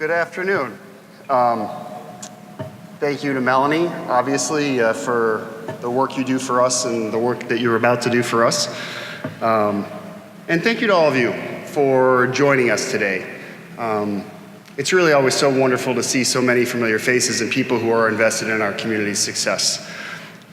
Good afternoon. Thank you to Melanie, obviously, for the work you do for us and the work that you're about to do for us. And thank you to all of you for joining us today. It's really always so wonderful to see so many familiar faces and people who are invested in our community's success.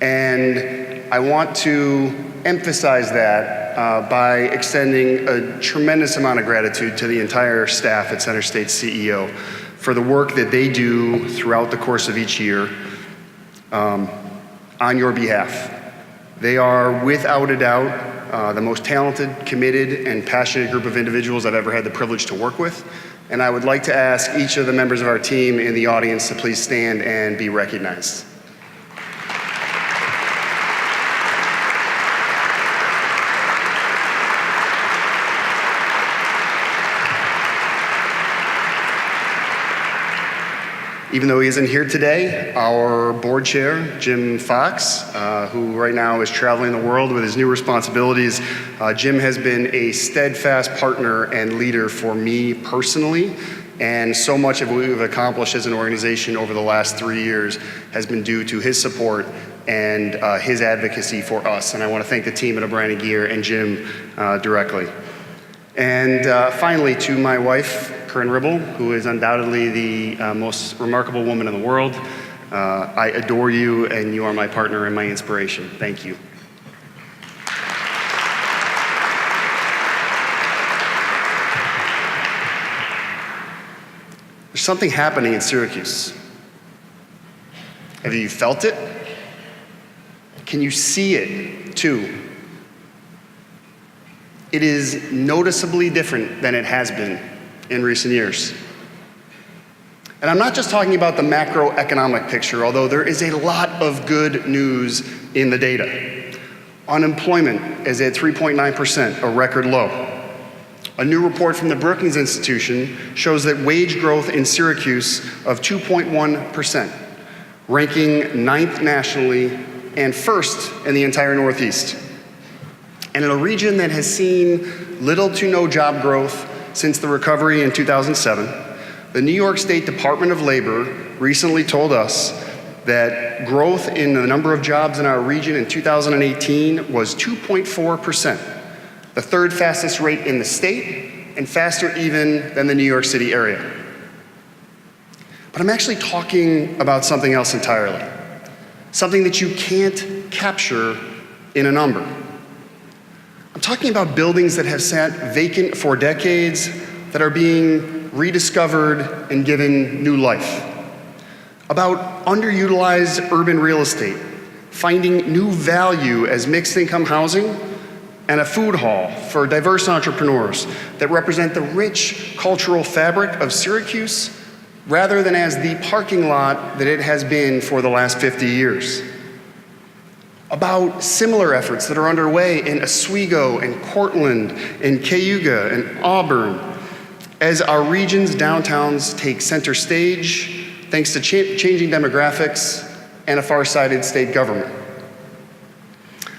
And I want to emphasize that by extending a tremendous amount of gratitude to the entire staff at CenterState CEO for the work that they do throughout the course of each year on your behalf. They are, without a doubt, the most talented, committed, and passionate group of individuals I've ever had the privilege to work with. And I would like to ask each of the members of our team in the audience to please stand and be recognized. Even though he isn't here today, our board chair, Jim Fox, who right now is traveling the world with his new responsibilities, Jim has been a steadfast partner and leader for me personally, and so much of what we've accomplished as an organization over the last 3 years has been due to his support and his advocacy for us. And I want to thank the team at O'Brien & Gear and Jim directly. And finally, to my wife, Corinne Ribble, who is undoubtedly the most remarkable woman in the world. I adore you, and you are my partner and my inspiration. Thank you. There's something happening in Syracuse. Have you felt it? Can you see it, too? It is noticeably different than it has been in recent years. And I'm not just talking about the macroeconomic picture, although there is a lot of good news in the data. Unemployment is at 3.9%, a record low. A new report from the Brookings Institution shows that wage growth in Syracuse of 2.1%, ranking 9th nationally and 1st in the entire Northeast. And in a region that has seen little to no job growth since the recovery in 2007, the New York State Department of Labor recently told us that growth in the number of jobs in our region in 2018 was 2.4%, the 3rd fastest rate in the state and faster even than the New York City area. But I'm actually talking about something else entirely, something that you can't capture in a number. I'm talking about buildings that have sat vacant for decades that are being rediscovered and given new life. About underutilized urban real estate, finding new value as mixed income housing, and a food hall for diverse entrepreneurs that represent the rich cultural fabric of Syracuse rather than as the parking lot that it has been for the last 50 years. About similar efforts that are underway in Oswego and Cortland and Cayuga and Auburn as our region's downtowns take center stage thanks to changing demographics and a far-sighted state government.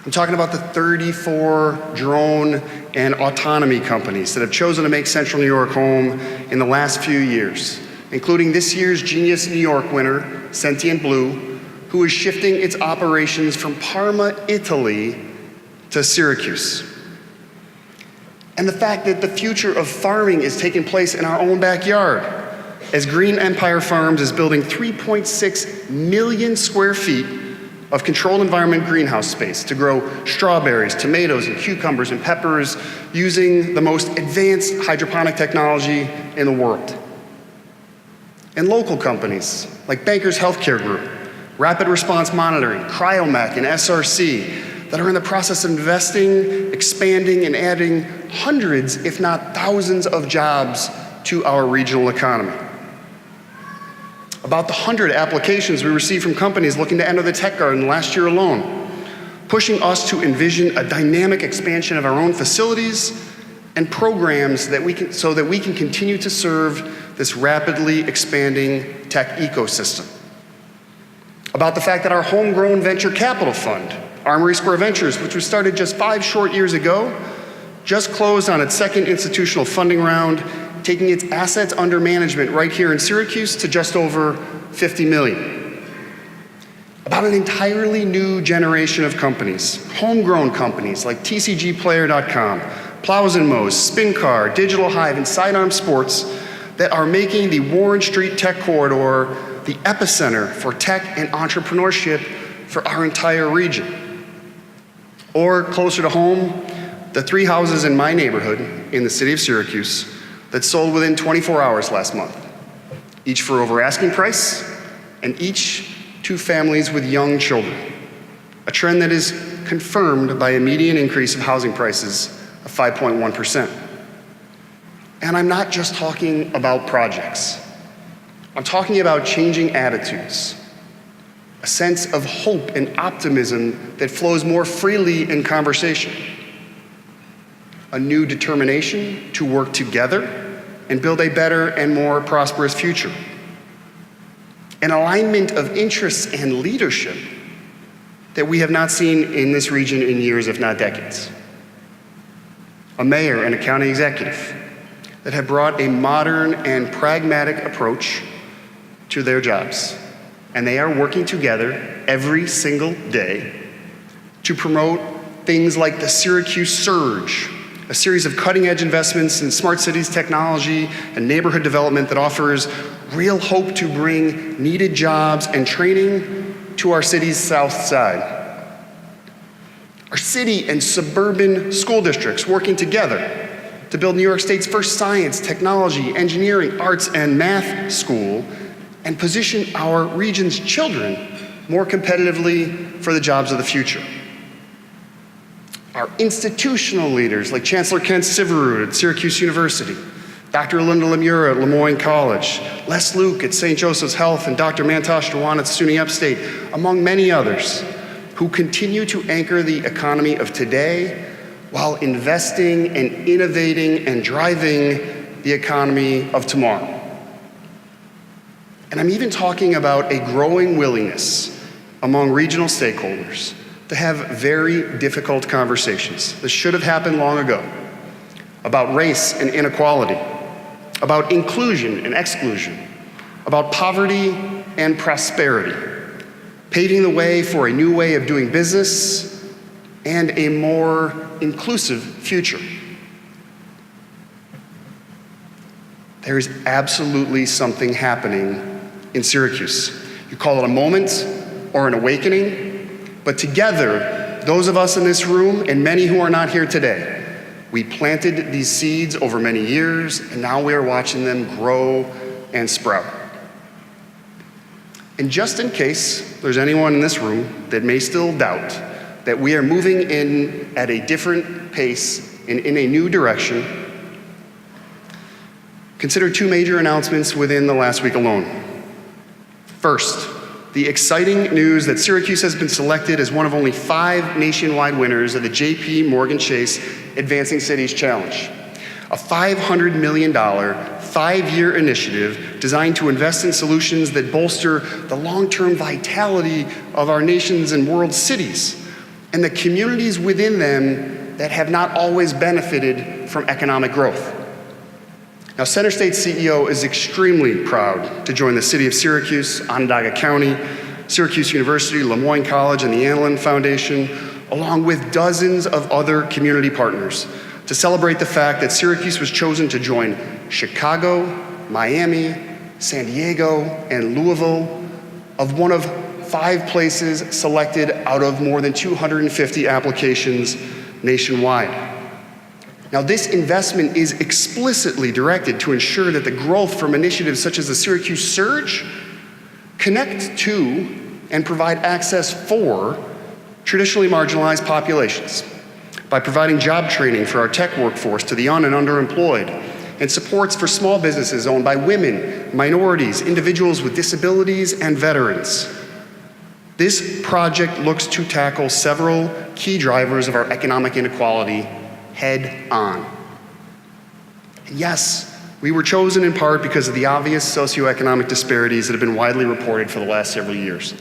I'm talking about the 34 drone and autonomy companies that have chosen to make Central New York home in the last few years, including this year's Genius New York winner, Sentient Blue, who is shifting its operations from Parma, Italy, to Syracuse. And the fact that the future of farming is taking place in our own backyard, as Green Empire Farms is building 3.6 million square feet of controlled environment greenhouse space to grow strawberries, tomatoes, and cucumbers and peppers using the most advanced hydroponic technology in the world. And local companies like Bankers Healthcare Group, Rapid Response Monitoring, Cryomech, and SRC that are in the process of investing, expanding, and adding hundreds, if not thousands, of jobs to our regional economy. About the 100 applications we received from companies looking to enter the tech garden last year alone, pushing us to envision a dynamic expansion of our own facilities and programs so that we can continue to serve this rapidly expanding tech ecosystem. About the fact that our homegrown venture capital fund, Armory Square Ventures, which was started just 5 short years ago, just closed on its 2nd institutional funding round, taking its assets under management right here in Syracuse to just over 50 million. About an entirely new generation of companies, homegrown companies like TCGplayer.com, Plows and Mows, SpinCar, Digital Hive, and Sidearm Sports that are making the Warren Street Tech Corridor the epicenter for tech and entrepreneurship for our entire region. Or closer to home, the 3 houses in my neighborhood in the city of Syracuse that sold within 24 hours last month, each for over asking price, and each 2 families with young children, a trend that is confirmed by a median increase of housing prices of 5.1%. And I'm not just talking about projects. I'm talking about changing attitudes, a sense of hope and optimism that flows more freely in conversation, a new determination to work together and build a better and more prosperous future, an alignment of interests and leadership that we have not seen in this region in years, if not decades, a mayor and a county executive that have brought a modern and pragmatic approach to their jobs, and they are working together every single day to promote things like the Syracuse Surge, a series of cutting-edge investments in smart cities technology and neighborhood development that offers real hope to bring needed jobs and training to our city's south side. Our city and suburban school districts working together to build New York State's first science, technology, engineering, arts, and math school, and position our region's children more competitively for the jobs of the future. Our institutional leaders like Chancellor Kent Syverud at Syracuse University, Dr. Linda Lemura at Lemoyne College, Les Luke at St. Joseph's Health, and Dr. Mantosh Dewan at SUNY Upstate, among many others, who continue to anchor the economy of today while investing and innovating and driving the economy of tomorrow. And I'm even talking about a growing willingness among regional stakeholders to have very difficult conversations that should have happened long ago about race and inequality, about inclusion and exclusion, about poverty and prosperity, paving the way for a new way of doing business and a more inclusive future. There is absolutely something happening in Syracuse. You call it a moment or an awakening, but together, those of us in this room and many who are not here today, we planted these seeds over many years, and now we are watching them grow and sprout. And just in case there's anyone in this room that may still doubt that we are moving in at a different pace and in a new direction, consider 2 major announcements within the last week alone. First, the exciting news that Syracuse has been selected as one of only 5 nationwide winners of the J.P. Morgan Chase Advancing Cities Challenge, a $500 million, 5-year initiative designed to invest in solutions that bolster the long-term vitality of our nation's and world cities and the communities within them that have not always benefited from economic growth. Now, CenterState's CEO is extremely proud to join the city of Syracuse, Onondaga County, Syracuse University, Lemoyne College, and the Anlin Foundation, along with dozens of other community partners, to celebrate the fact that Syracuse was chosen to join Chicago, Miami, San Diego, and Louisville of one of 5 places selected out of more than 250 applications nationwide. Now, this investment is explicitly directed to ensure that the growth from initiatives such as the Syracuse Surge connect to and provide access for traditionally marginalized populations by providing job training for our tech workforce to the and underemployed, and supports for small businesses owned by women, minorities, individuals with disabilities, and veterans. This project looks to tackle several key drivers of our economic inequality head on. And yes, we were chosen in part because of the obvious socioeconomic disparities that have been widely reported for the last several years.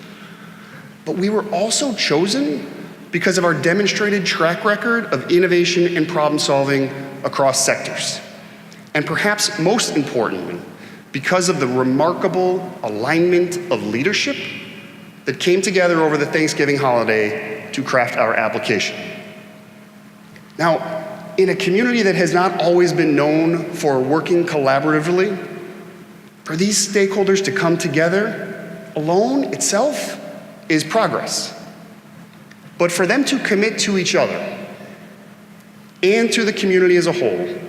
But we were also chosen because of our demonstrated track record of innovation and problem solving across sectors. And perhaps most importantly, because of the remarkable alignment of leadership that came together over the Thanksgiving holiday to craft our application. Now, in a community that has not always been known for working collaboratively, for these stakeholders to come together alone itself is progress. But for them to commit to each other and to the community as a whole,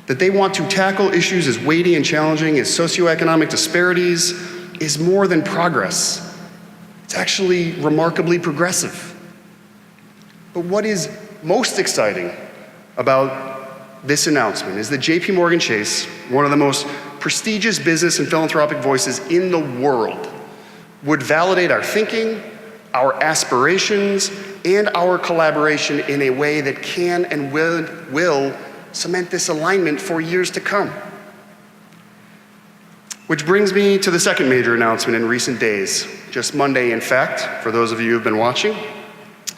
that they want to tackle issues as weighty and challenging as socioeconomic disparities is more than progress. It's actually remarkably progressive. But what is most exciting about this announcement is that JP Morgan Chase, one of the most prestigious business and philanthropic voices in the world, would validate our thinking, our aspirations, and our collaboration in a way that can and will cement this alignment for years to come. Which brings me to the second major announcement in recent days. Just Monday, in fact, for those of you who've been watching,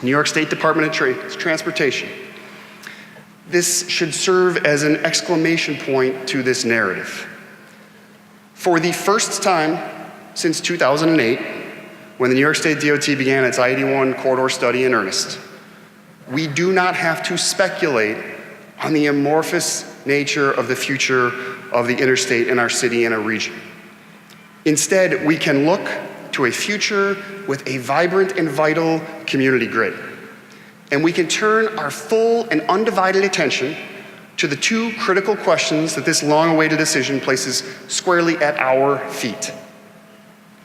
New York State Department of Transportation. This should serve as an exclamation point to this narrative. For the first time since 2008, when the New York State DOT began its I-81 corridor study in earnest, we do not have to speculate on the amorphous nature of the future of the interstate in our city and our region. Instead, we can look to a future with a vibrant and vital community grid. And we can turn our full and undivided attention to the two critical questions that this long-awaited decision places squarely at our feet.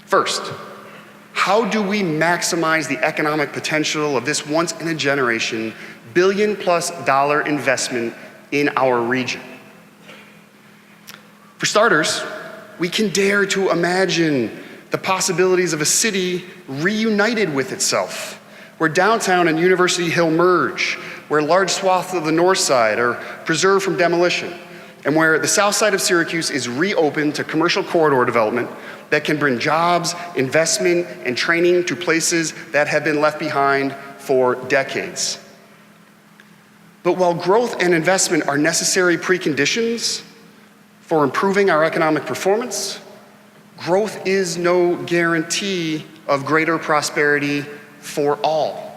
First, how do we maximize the economic potential of this once-in-a-generation billion-plus-dollar investment in our region? For starters, we can dare to imagine the possibilities of a city reunited with itself, where downtown and University Hill merge, where large swaths of the north side are preserved from demolition, and where the south side of Syracuse is reopened to commercial corridor development that can bring jobs, investment, and training to places that have been left behind for decades. But while growth and investment are necessary preconditions for improving our economic performance, growth is no guarantee of greater prosperity for all.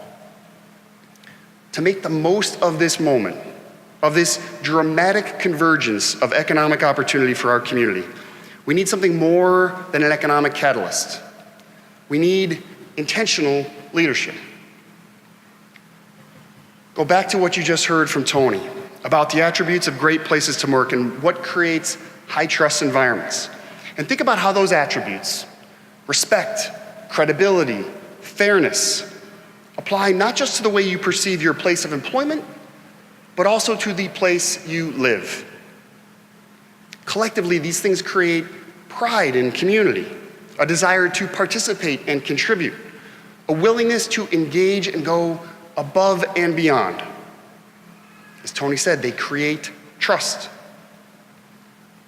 To make the most of this moment, of this dramatic convergence of economic opportunity for our community, we need something more than an economic catalyst. We need intentional leadership. Go back to what you just heard from Tony about the attributes of great places to work and what creates high-trust environments. And think about how those attributes, respect, credibility, fairness, apply not just to the way you perceive your place of employment, but also to the place you live. Collectively, these things create pride in community, a desire to participate and contribute, a willingness to engage and go above and beyond. As Tony said, they create trust.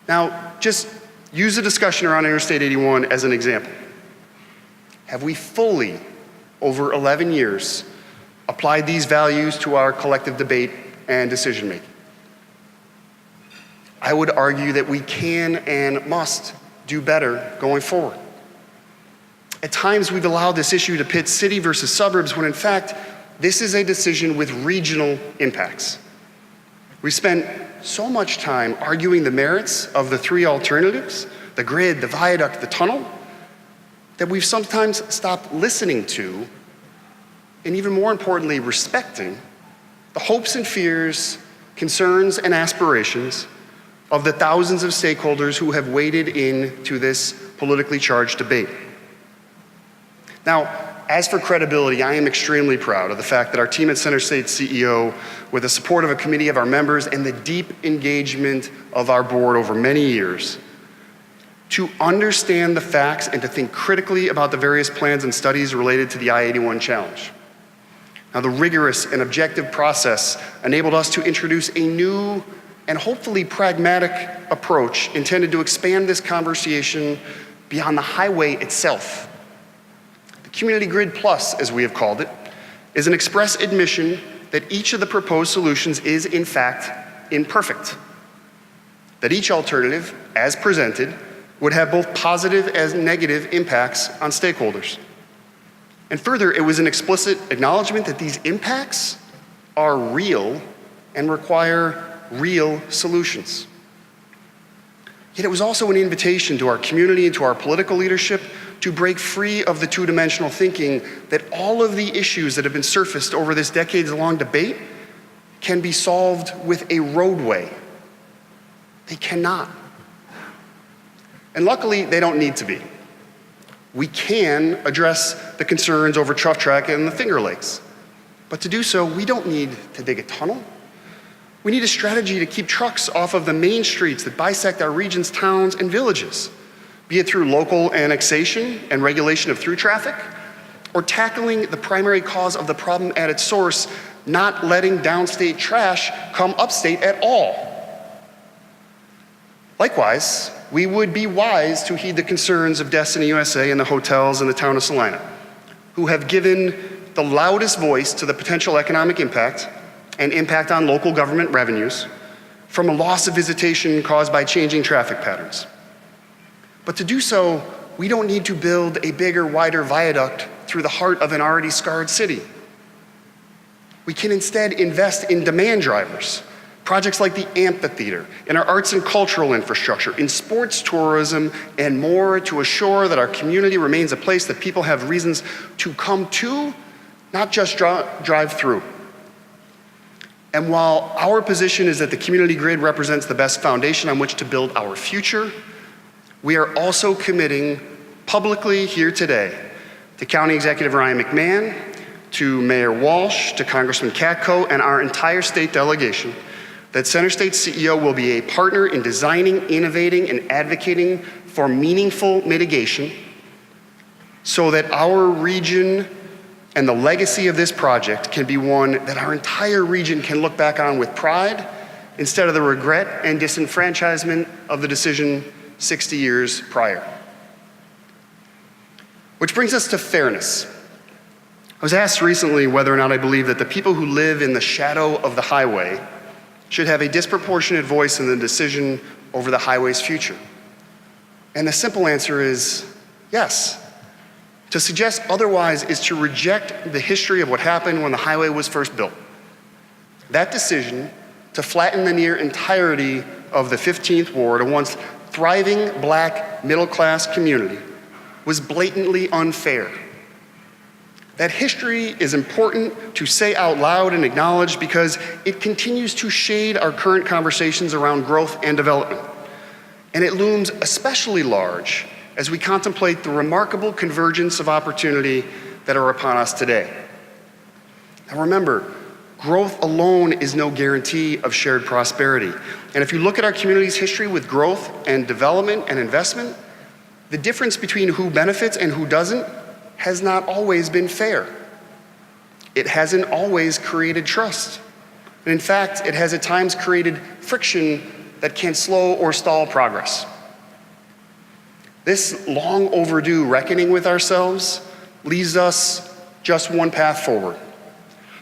Now, just use the discussion around Interstate 81 as an example. Have we fully, over 11 years, applied these values to our collective debate and decision making? I would argue that we can and must do better going forward. At times, we've allowed this issue to pit city versus suburbs when in fact, this is a decision with regional impacts. We spent so much time arguing the merits of the three alternatives, the grid, the viaduct, the tunnel, that we've sometimes stopped listening to, and even more importantly, respecting the hopes and fears, concerns and aspirations of the thousands of stakeholders who have waded into this politically charged debate. Now, as for credibility, I am extremely proud of the fact that our team at CenterState CEO, with the support of a committee of our members and the deep engagement of our board over many years, to understand the facts and to think critically about the various plans and studies related to the I-81 challenge. Now, the rigorous and objective process enabled us to introduce a new and hopefully pragmatic approach intended to expand this conversation beyond the highway itself. The Community Grid Plus, as we have called it, is an express admission that each of the proposed solutions is, in fact, imperfect. that each alternative, as presented, would have both positive and negative impacts on stakeholders. And further, it was an explicit acknowledgement that these impacts are real and require real solutions. Yet it was also an invitation to our community and to our political leadership to break free of the two-dimensional thinking that all of the issues that have been surfaced over this decades-long debate can be solved with a roadway. They cannot. And luckily, they don't need to be. We can address the concerns over Chuff Track and the Finger Lakes. But to do so, we don't need to dig a tunnel. We need a strategy to keep trucks off of the main streets that bisect our region's towns and villages, be it through local annexation and regulation of through traffic, or tackling the primary cause of the problem at its source, not letting downstate trash come upstate at all. Likewise, we would be wise to heed the concerns of Destiny USA and the hotels in the town of Salina, who have given the loudest voice to the potential economic impact and impact on local government revenues from a loss of visitation caused by changing traffic patterns. But to do so, we don't need to build a bigger, wider viaduct through the heart of an already scarred city. We can instead invest in demand drivers, projects like the amphitheater, in our arts and cultural infrastructure, in sports tourism, and more to assure that our community remains a place that people have reasons to come to, not just drive through. And while our position is that the community grid represents the best foundation on which to build our future, we are also committing publicly here today to County Executive Ryan McMahon, to Mayor Walsh, to Congressman Katko, and our entire state delegation that CenterState CEO will be a partner in designing, innovating, and advocating for meaningful mitigation so that our region and the legacy of this project can be one that our entire region can look back on with pride instead of the regret and disenfranchisement of the decision 60 years prior. Which brings us to fairness. I was asked recently whether or not I believe that the people who live in the shadow of the highway should have a disproportionate voice in the decision over the highway's future. And the simple answer is yes. To suggest otherwise is to reject the history of what happened when the highway was first built. That decision to flatten the near entirety of the 15th Ward, a once thriving black middle-class community, was blatantly unfair. That history is important to say out loud and acknowledge because it continues to shade our current conversations around growth and development. And it looms especially large as we contemplate the remarkable convergence of opportunity that are upon us today. Now remember, growth alone is no guarantee of shared prosperity. And if you look at our community's history with growth and development and investment, the difference between who benefits and who doesn't has not always been fair. It hasn't always created trust. And in fact, it has at times created friction that can slow or stall progress. This long overdue reckoning with ourselves leaves us just one path forward: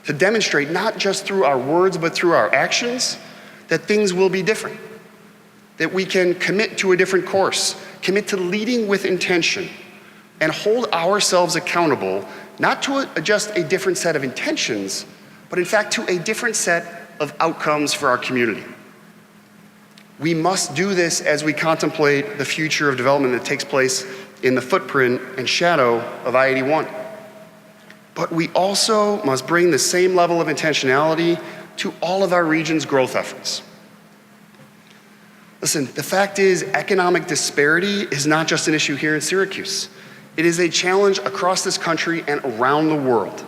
to demonstrate not just through our words but through our actions that things will be different, that we can commit to a different course, commit to leading with intention, and hold ourselves accountable, not to just a different set of intentions, but in fact to a different set of outcomes for our community. We must do this as we contemplate the future of development that takes place in the footprint and shadow of I-81. But we also must bring the same level of intentionality to all of our region's growth efforts. Listen, the fact is, economic disparity is not just an issue here in Syracuse. It is a challenge across this country and around the world.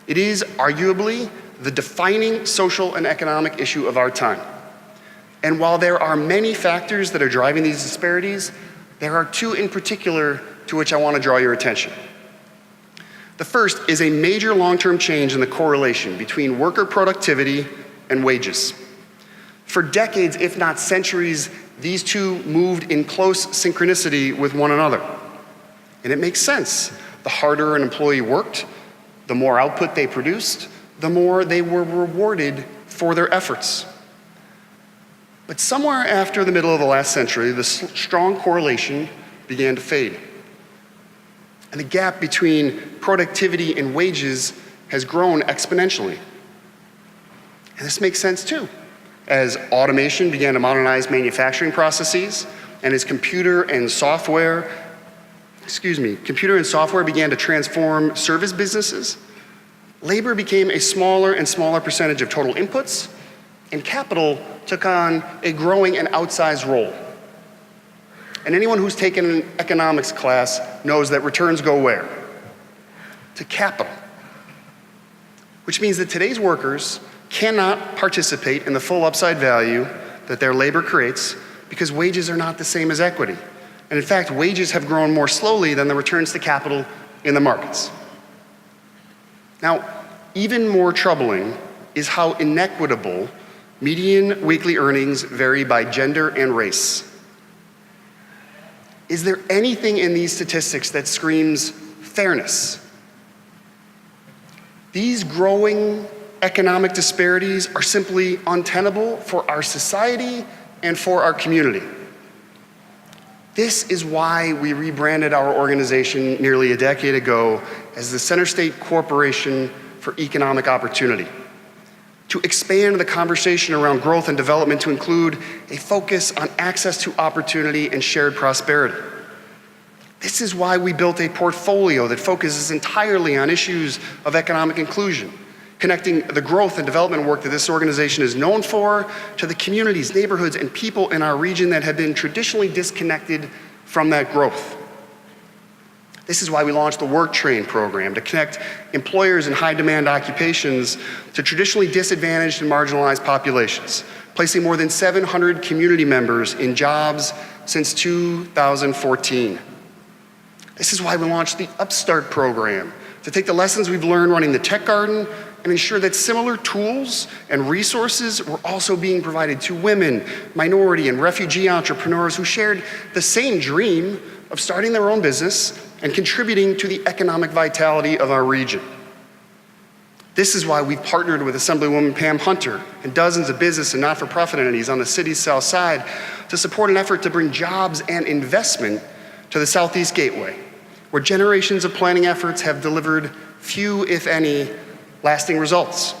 It is arguably the defining social and economic issue of our time. And while there are many factors that are driving these disparities, there are two in particular to which I want to draw your attention. The first is a major long-term change in the correlation between worker productivity and wages. For decades, if not centuries, these two moved in close synchronicity with one another. And it makes sense. The harder an employee worked, the more output they produced, the more they were rewarded for their efforts. But somewhere after the middle of the last century, the strong correlation began to fade. And the gap between productivity and wages has grown exponentially. And this makes sense too, as automation began to modernize manufacturing processes, and as computer and software began to transform service businesses, labor became a smaller and smaller percentage of total inputs, and capital took on a growing and outsized role. And anyone who's taken an economics class knows that returns go where? To capital. Which means that today's workers cannot participate in the full upside value that their labor creates because wages are not the same as equity. And in fact, wages have grown more slowly than the returns to capital in the markets. Now, even more troubling is how inequitable median weekly earnings vary by gender and race. Is there anything in these statistics that screams fairness? These growing economic disparities are simply untenable for our society and for our community. This is why we rebranded our organization nearly a decade ago as the CenterState Corporation for Economic Opportunity, to expand the conversation around growth and development to include a focus on access to opportunity and shared prosperity. This is why we built a portfolio that focuses entirely on issues of economic inclusion, connecting the growth and development work that this organization is known for to the communities, neighborhoods, and people in our region that have been traditionally disconnected from that growth. This is why we launched the Work Train program to connect employers in high-demand occupations to traditionally disadvantaged and marginalized populations, placing more than 700 community members in jobs since 2014. This is why we launched the Upstart program to take the lessons we've learned running the Tech Garden and ensure that similar tools and resources were also being provided to women, minority, and refugee entrepreneurs who shared the same dream of starting their own business and contributing to the economic vitality of our region. This is why we've partnered with Assemblywoman Pam Hunter and dozens of business and not-for-profit entities on the city's south side to support an effort to bring jobs and investment to the Southeast Gateway, where generations of planning efforts have delivered few, if any, lasting results.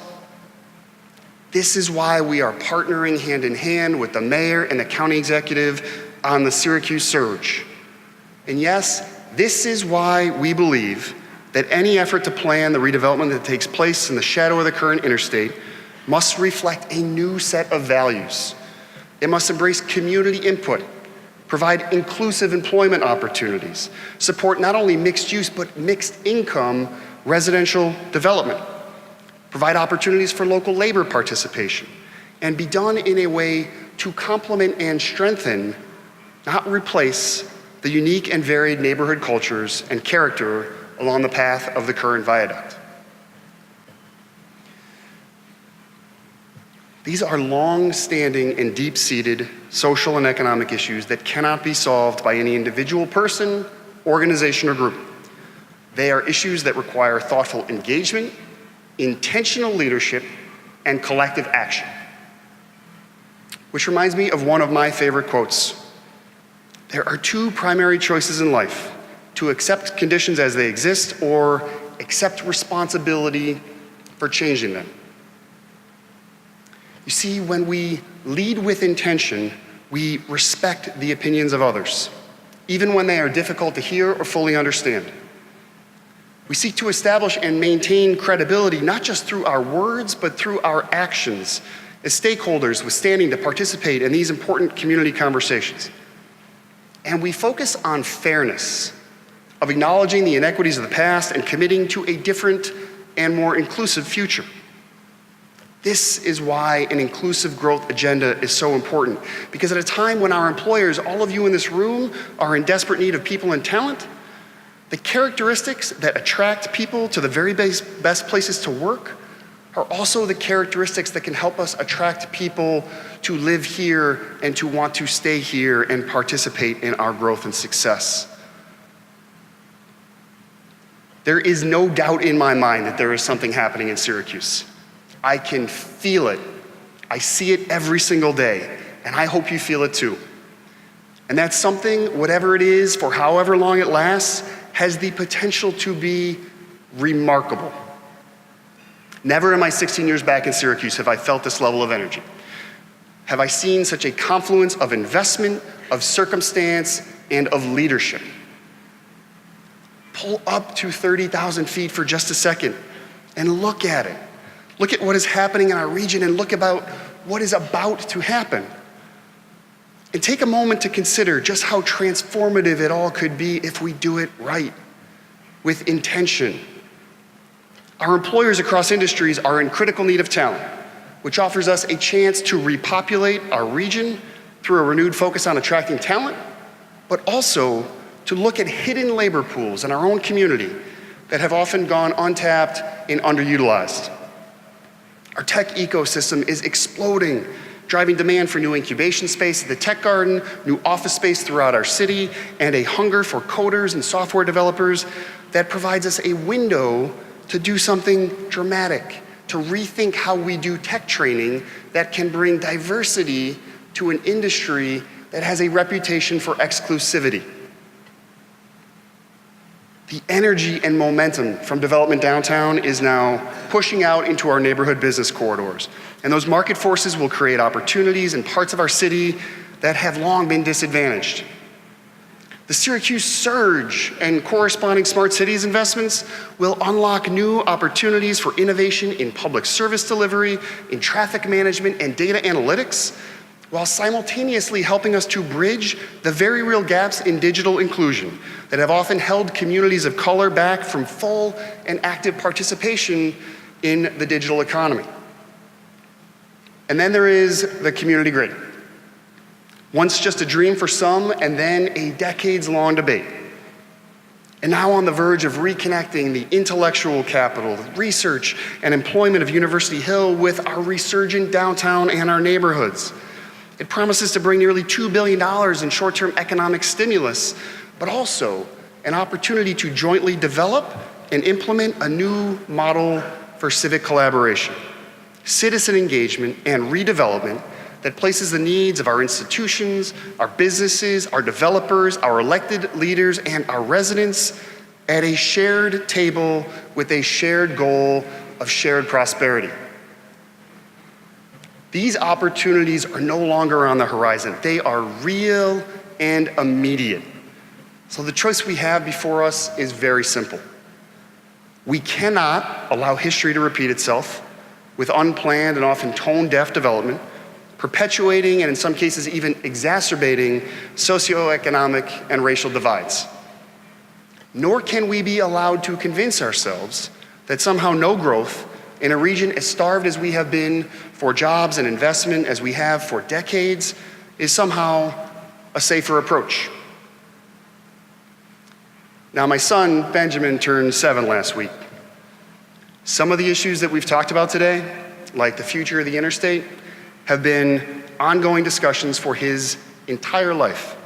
This is why we are partnering hand in hand with the mayor and the county executive on the Syracuse surge. And yes, this is why we believe that any effort to plan the redevelopment that takes place in the shadow of the current interstate must reflect a new set of values. It must embrace community input, provide inclusive employment opportunities, support not only mixed use but mixed income residential development, provide opportunities for local labor participation, and be done in a way to complement and strengthen, not replace, the unique and varied neighborhood cultures and character along the path of the current viaduct. These are long-standing and deep-seated social and economic issues that cannot be solved by any individual person, organization, or group. They are issues that require thoughtful engagement, intentional leadership, and collective action. Which reminds me of one of my favorite quotes. There are two primary choices in life: to accept conditions as they exist or accept responsibility for changing them. You see, when we lead with intention, we respect the opinions of others, even when they are difficult to hear or fully understand. We seek to establish and maintain credibility not just through our words, but through our actions as stakeholders with standing to participate in these important community conversations. And we focus on fairness, of acknowledging the inequities of the past and committing to a different and more inclusive future. This is why an inclusive growth agenda is so important, because at a time when our employers, all of you in this room, are in desperate need of people and talent, the characteristics that attract people to the very best places to work are also the characteristics that can help us attract people to live here and to want to stay here and participate in our growth and success. There is no doubt in my mind that there is something happening in Syracuse. I can feel it. I see it every single day. and I hope you feel it too. And that something, whatever it is, for however long it lasts, has the potential to be remarkable. Never in my 16 years back in Syracuse have I felt this level of energy. Have I seen such a confluence of investment, of circumstance, and of leadership. Pull up to 30,000 feet for just a second and look at it. Look at what is happening in our region and look about what is about to happen. And take a moment to consider just how transformative it all could be if we do it right, with intention. Our employers across industries are in critical need of talent, which offers us a chance to repopulate our region through a renewed focus on attracting talent, but also to look at hidden labor pools in our own community that have often gone untapped and underutilized. Our tech ecosystem is exploding, driving demand for new incubation space at the Tech Garden, new office space throughout our city, and a hunger for coders and software developers that provides us a window to do something dramatic, to rethink how we do tech training that can bring diversity to an industry that has a reputation for exclusivity. The energy and momentum from development downtown is now pushing out into our neighborhood business corridors. And those market forces will create opportunities in parts of our city that have long been disadvantaged. The Syracuse surge and corresponding smart cities investments will unlock new opportunities for innovation in public service delivery, in traffic management, and data analytics, while simultaneously helping us to bridge the very real gaps in digital inclusion that have often held communities of color back from full and active participation in the digital economy. And then there is the community grid. Once just a dream for some, and then a decades-long debate. And now on the verge of reconnecting the intellectual capital, the research and employment of University Hill with our resurgent downtown and our neighborhoods. It promises to bring nearly $2 billion in short-term economic stimulus, but also an opportunity to jointly develop and implement a new model for civic collaboration, citizen engagement, and redevelopment that places the needs of our institutions, our businesses, our developers, our elected leaders, and our residents at a shared table with a shared goal of shared prosperity. These opportunities are no longer on the horizon. They are real and immediate. So the choice we have before us is very simple. We cannot allow history to repeat itself with unplanned and often tone-deaf development, perpetuating and in some cases even exacerbating socioeconomic and racial divides. Nor can we be allowed to convince ourselves that somehow no growth in a region as starved as we have been for jobs and investment as we have for decades is somehow a safer approach. Now, my son, Benjamin, turned 7 last week. Some of the issues that we've talked about today, like the future of the Interstate, have been ongoing discussions for his entire life.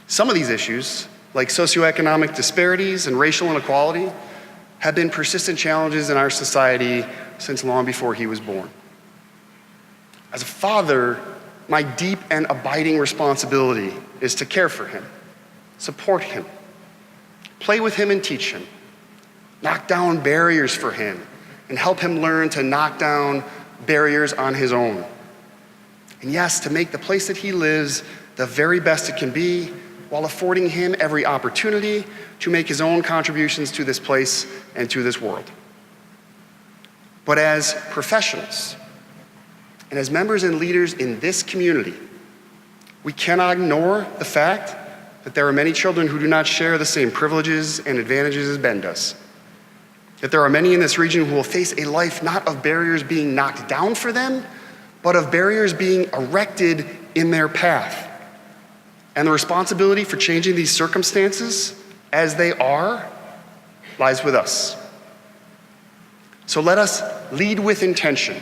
Some of these issues, like socioeconomic disparities and racial inequality, have been persistent challenges in our society since long before he was born. As a father, my deep and abiding responsibility is to care for him, support him, play with him and teach him, knock down barriers for him, and help him learn to knock down barriers on his own. And yes, to make the place that he lives the very best it can be, while affording him every opportunity to make his own contributions to this place and to this world. But as professionals, and as members and leaders in this community, we cannot ignore the fact that there are many children who do not share the same privileges and advantages as Ben does. That there are many in this region who will face a life not of barriers being knocked down for them, but of barriers being erected in their path. And the responsibility for changing these circumstances as they are lies with us. So let us lead with intention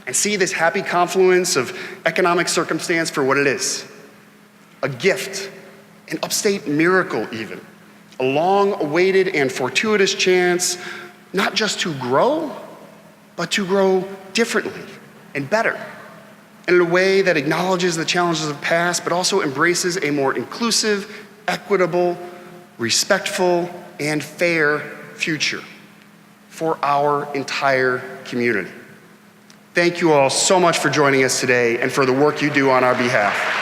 and see this happy confluence of economic circumstance for what it is. A gift, an upstate miracle even, a long-awaited and fortuitous chance not just to grow, but to grow differently and better. and in a way that acknowledges the challenges of the past, but also embraces a more inclusive, equitable, respectful, and fair future for our entire community. Thank you all so much for joining us today and for the work you do on our behalf.